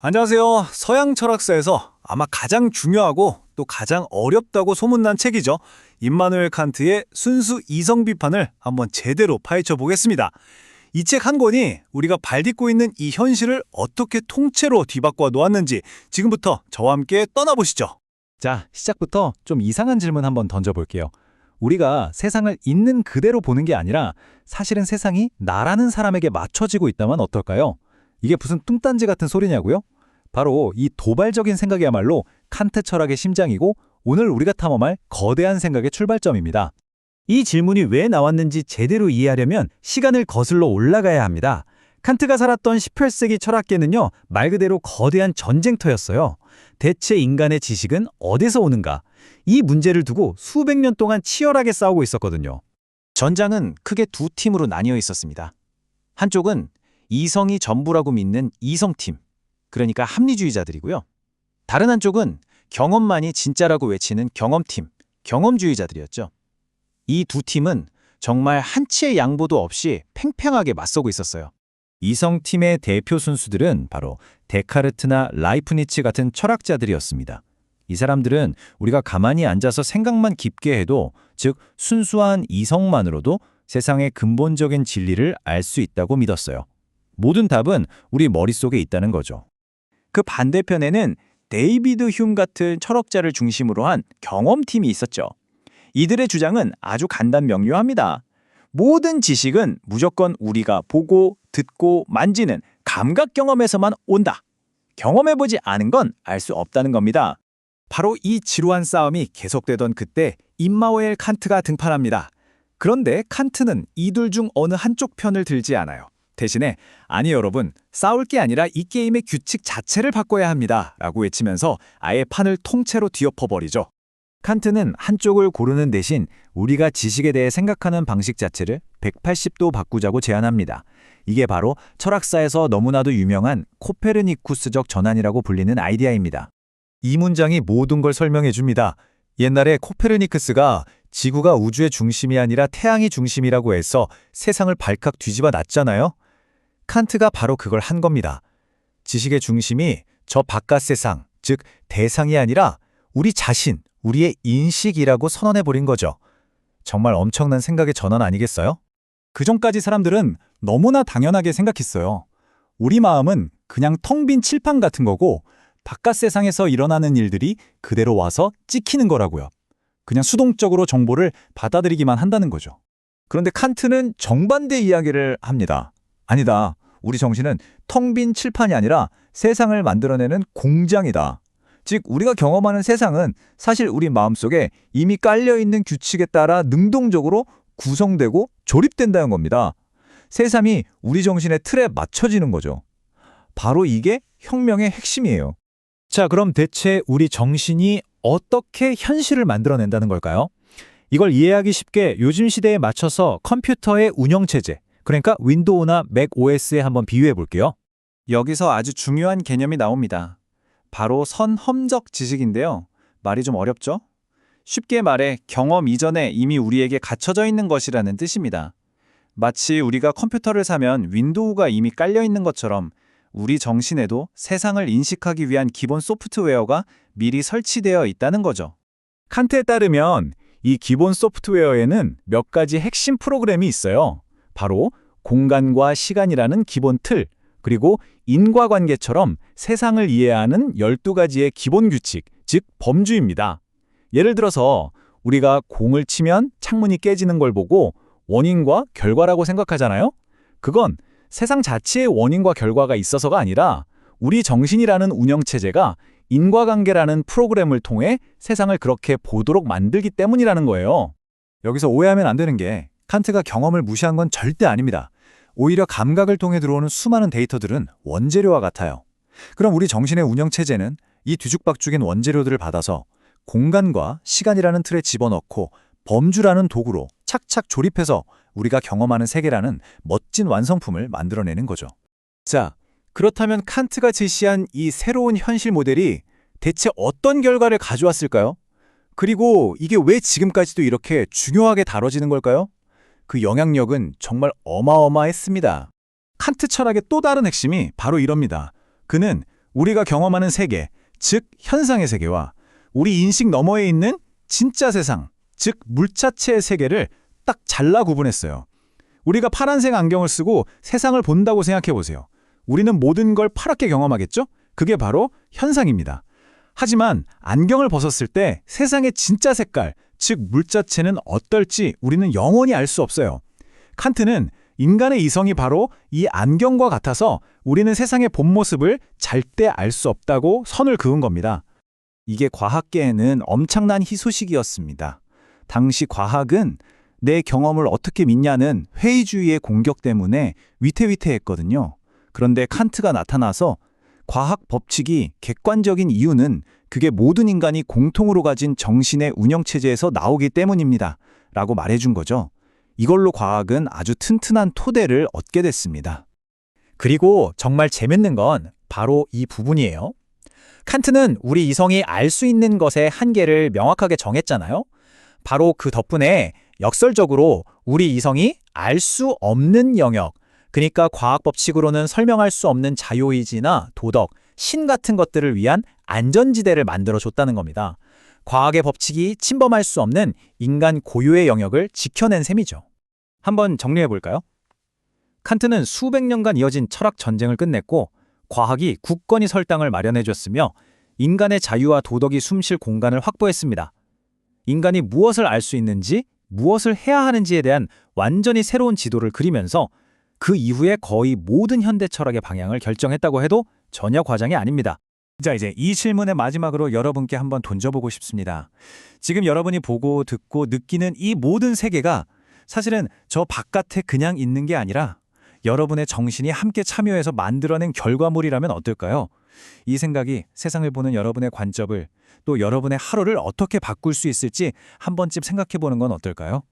안녕하세요. 서양 철학사에서 아마 가장 중요하고 또 가장 어렵다고 소문난 책이죠. 임마누엘 칸트의 순수 이성 비판을 한번 제대로 파헤쳐 보겠습니다. 이 책 한 권이 우리가 발딛고 있는 이 현실을 어떻게 통째로 뒤바꿔 놓았는지 지금부터 저와 함께 떠나보시죠. 자, 시작부터 좀 이상한 질문 한번 던져볼게요. 우리가 세상을 있는 그대로 보는 게 아니라 사실은 세상이 나라는 사람에게 맞춰지고 있다면 어떨까요? 이게 무슨 뚱딴지 같은 소리냐고요? 바로 이 도발적인 생각이야말로 칸트 철학의 심장이고 오늘 우리가 탐험할 거대한 생각의 출발점입니다. 이 질문이 왜 나왔는지 제대로 이해하려면 시간을 거슬러 올라가야 합니다. 칸트가 살았던 18세기 철학계는요, 말 그대로 거대한 전쟁터였어요. 대체 인간의 지식은 어디서 오는가? 이 문제를 두고 수백 년 동안 치열하게 싸우고 있었거든요. 전장은 크게 두 팀으로 나뉘어 있었습니다. 한쪽은 이성이 전부라고 믿는 이성팀, 그러니까 합리주의자들이고요. 다른 한쪽은 경험만이 진짜라고 외치는 경험팀, 경험주의자들이었죠. 이 두 팀은 정말 한치의 양보도 없이 팽팽하게 맞서고 있었어요. 이성팀의 대표 순수들은 바로 데카르트나 라이프니츠 같은 철학자들이었습니다. 이 사람들은 우리가 가만히 앉아서 생각만 깊게 해도, 즉 순수한 이성만으로도 세상의 근본적인 진리를 알 수 있다고 믿었어요. 모든 답은 우리 머릿속에 있다는 거죠. 그 반대편에는 데이비드 휴me 같은 철학자를 중심으로 한 경험팀이 있었죠. 이들의 주장은 아주 간단명료합니다. 모든 지식은 무조건 우리가 보고, 듣고, 만지는 감각 경험에서만 온다. 경험해보지 않은 건 알 수 없다는 겁니다. 바로 이 지루한 싸움이 계속되던 그때 임마누엘 칸트가 등판합니다. 그런데 칸트는 이둘 중 어느 한쪽 편을 들지 않아요. 대신에 아니 여러분, 싸울 게 아니라 이 게임의 규칙 자체를 바꿔야 합니다 라고 외치면서 아예 판을 통째로 뒤엎어버리죠. 칸트는 한쪽을 고르는 대신 우리가 지식에 대해 생각하는 방식 자체를 180도 바꾸자고 제안합니다. 이게 바로 철학사에서 너무나도 유명한 코페르니쿠스적 전환이라고 불리는 아이디어입니다. 이 문장이 모든 걸 설명해 줍니다. 옛날에 코페르니쿠스가 지구가 우주의 중심이 아니라 태양이 중심이라고 해서 세상을 발칵 뒤집어 놨잖아요. 칸트가 바로 그걸 한 겁니다. 지식의 중심이 저 바깥 세상, 즉 대상이 아니라 우리 자신, 우리의 인식이라고 선언해버린 거죠. 정말 엄청난 생각의 전환 아니겠어요? 그전까지 사람들은 너무나 당연하게 생각했어요. 우리 마음은 그냥 텅 빈 칠판 같은 거고 바깥 세상에서 일어나는 일들이 그대로 와서 찍히는 거라고요. 그냥 수동적으로 정보를 받아들이기만 한다는 거죠. 그런데 칸트는 정반대 이야기를 합니다. 아니다. 우리 정신은 텅 빈 칠판이 아니라 세상을 만들어내는 공장이다. 즉 우리가 경험하는 세상은 사실 우리 마음속에 이미 깔려있는 규칙에 따라 능동적으로 구성되고 조립된다는 겁니다. 세상이 우리 정신의 틀에 맞춰지는 거죠. 바로 이게 혁명의 핵심이에요. 자, 그럼 대체 우리 정신이 어떻게 현실을 만들어낸다는 걸까요? 이걸 이해하기 쉽게 요즘 시대에 맞춰서 컴퓨터의 운영체제, 그러니까 윈도우나 맥 OS에 한번 비유해 볼게요. 여기서 아주 중요한 개념이 나옵니다. 바로 선험적 지식인데요. 말이 좀 어렵죠? 쉽게 말해 경험 이전에 이미 우리에게 갖춰져 있는 것이라는 뜻입니다. 마치 우리가 컴퓨터를 사면 윈도우가 이미 깔려 있는 것처럼 우리 정신에도 세상을 인식하기 위한 기본 소프트웨어가 미리 설치되어 있다는 거죠. 칸트에 따르면 이 기본 소프트웨어에는 몇 가지 핵심 프로그램이 있어요. 바로 공간과 시간이라는 기본 틀, 그리고 인과관계처럼 세상을 이해하는 12가지의 기본 규칙, 즉 범주입니다. 예를 들어서 우리가 공을 치면 창문이 깨지는 걸 보고 원인과 결과라고 생각하잖아요? 그건 세상 자체의 원인과 결과가 있어서가 아니라 우리 정신이라는 운영체제가 인과관계라는 프로그램을 통해 세상을 그렇게 보도록 만들기 때문이라는 거예요. 여기서 오해하면 안 되는 게 칸트가 경험을 무시한 건 절대 아닙니다. 오히려 감각을 통해 들어오는 수많은 데이터들은 원재료와 같아요. 그럼 우리 정신의 운영체제는 이 뒤죽박죽인 원재료들을 받아서 공간과 시간이라는 틀에 집어넣고 범주라는 도구로 착착 조립해서 우리가 경험하는 세계라는 멋진 완성품을 만들어내는 거죠. 자, 그렇다면 칸트가 제시한 이 새로운 현실 모델이 대체 어떤 결과를 가져왔을까요? 그리고 이게 왜 지금까지도 이렇게 중요하게 다뤄지는 걸까요? 그 영향력은 정말 어마어마했습니다. 칸트 철학의 또 다른 핵심이 바로 이럽니다. 그는 우리가 경험하는 세계, 즉 현상의 세계와 우리 인식 너머에 있는 진짜 세상, 즉 물자체의 세계를 딱 잘라 구분했어요. 우리가 파란색 안경을 쓰고 세상을 본다고 생각해 보세요. 우리는 모든 걸 파랗게 경험하겠죠? 그게 바로 현상입니다. 하지만 안경을 벗었을 때 세상의 진짜 색깔, 즉 물자체는 어떨지 우리는 영원히 알 수 없어요. 칸트는 인간의 이성이 바로 이 안경과 같아서 우리는 세상의 본 모습을 절대 알 수 없다고 선을 그은 겁니다. 이게 과학계에는 엄청난 희소식이었습니다. 당시 과학은 내 경험을 어떻게 믿냐는 회의주의의 공격 때문에 위태위태했거든요. 그런데 칸트가 나타나서 과학 법칙이 객관적인 이유는 그게 모든 인간이 공통으로 가진 정신의 운영체제에서 나오기 때문입니다. 라고 말해준 거죠. 이걸로 과학은 아주 튼튼한 토대를 얻게 됐습니다. 그리고 정말 재밌는 건 바로 이 부분이에요. 칸트는 우리 이성이 알 수 있는 것의 한계를 명확하게 정했잖아요. 바로 그 덕분에 역설적으로 우리 이성이 알 수 없는 영역, 그러니까 과학 법칙으로는 설명할 수 없는 자유의지나 도덕, 신 같은 것들을 위한 안전지대를 만들어줬다는 겁니다. 과학의 법칙이 침범할 수 없는 인간 고유의 영역을 지켜낸 셈이죠. 한번 정리해 볼까요? 칸트는 수백 년간 이어진 철학 전쟁을 끝냈고 과학이 굳건히 설 땅을 마련해 줬으며 인간의 자유와 도덕이 숨쉴 공간을 확보했습니다. 인간이 무엇을 알 수 있는지, 무엇을 해야 하는지에 대한 완전히 새로운 지도를 그리면서 그 이후에 거의 모든 현대 철학의 방향을 결정했다고 해도 전혀 과장이 아닙니다. 자, 이제 이 질문의 마지막으로 여러분께 한번 던져보고 싶습니다. 지금 여러분이 보고 듣고 느끼는 이 모든 세계가 사실은 저 바깥에 그냥 있는 게 아니라 여러분의 정신이 함께 참여해서 만들어낸 결과물이라면 어떨까요? 이 생각이 세상을 보는 여러분의 관점을 또 여러분의 하루를 어떻게 바꿀 수 있을지 한 번쯤 생각해 보는 건 어떨까요?